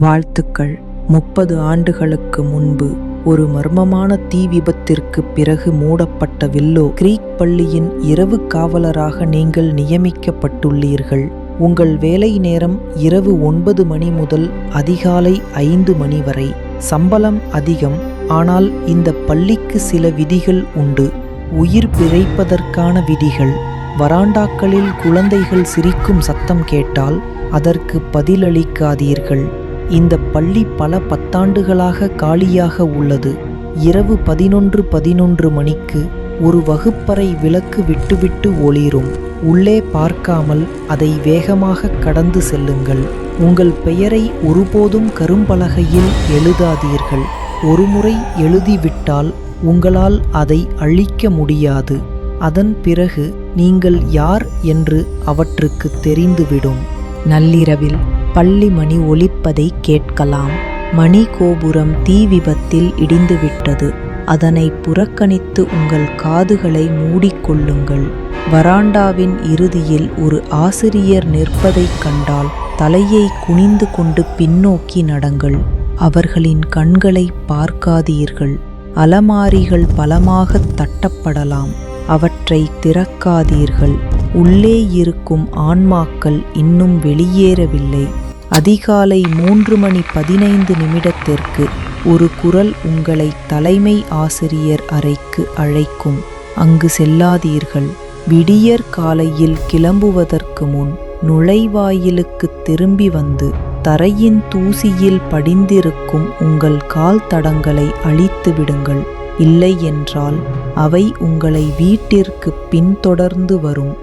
வாழ்த்துக்கள். 30 ஆண்டுகளுக்கு முன்பு ஒரு மர்மமான தீ விபத்திற்கு பிறகு மூடப்பட்ட வில்லோ கிரீக் பள்ளியின் இரவு காவலராக நீங்கள் நியமிக்கப்பட்டுள்ளீர்கள். உங்கள் வேலை நேரம் இரவு 9 மணி முதல் அதிகாலை 5 மணி வரை. சம்பளம் அதிகம். ஆனால் இந்த பள்ளிக்கு சில விதிகள் உண்டு. உயிர் பிழைப்பதற்கான விதிகள். வராண்டாக்களில் குழந்தைகள் சிரிக்கும் சத்தம் கேட்டால் அதற்கு பதிலளிக்காதீர்கள். இந்த பள்ளி பல பத்தாண்டுகளாக காலியாக உள்ளது. இரவு 11:11 மணிக்கு ஒரு வகுப்பறை விளக்கு விட்டுவிட்டு ஒளிரும். உள்ளே பார்க்காமல் அதை வேகமாக கடந்து செல்லுங்கள். உங்கள் பெயரை ஒருபோதும் கரும்பலகையில் எழுதாதீர்கள். ஒருமுறை எழுதிவிட்டால் உங்களால் அதை அழிக்க முடியாது. அதன் பிறகு நீங்கள் யார் என்று அவற்றுக்கு தெரிந்துவிடும். நள்ளிரவில் பள்ளி மணி ஒலிப்பதை கேட்கலாம். மணி கோபுரம் தீ விபத்தில் இடிந்துவிட்டது. அதனை புறக்கணித்து உங்கள் காதுகளை மூடிக்கொள்ளுங்கள். வராண்டாவின் இறுதியில் ஒரு ஆசிரியர் நிற்பதைக் கண்டால் தலையை குனிந்து கொண்டு பின்னோக்கி நடங்கள். அவர்களின் கண்களை பார்க்காதீர்கள். அலமாரிகள் பலமாக தட்டப்படலாம். அவற்றை திறக்காதீர்கள். உள்ளே இருக்கும் ஆன்மாக்கள் இன்னும் வெளியேறவில்லை. அதிகாலை 3:15 ஒரு குரல் உங்களை தலைமை ஆசிரியர் அறைக்கு அழைக்கும். அங்கு செல்லாதீர்கள். விடியற் காலையில் கிளம்புவதற்கு முன் நுழைவாயிலுக்கு திரும்பி வந்து தரையின் தூசியில் படிந்திருக்கும் உங்கள் கால் தடங்களை அழித்து விடுங்கள். இல்லை என்றால் அவை உங்களை வீட்டிற்கு பின்தொடர்ந்து வரும்.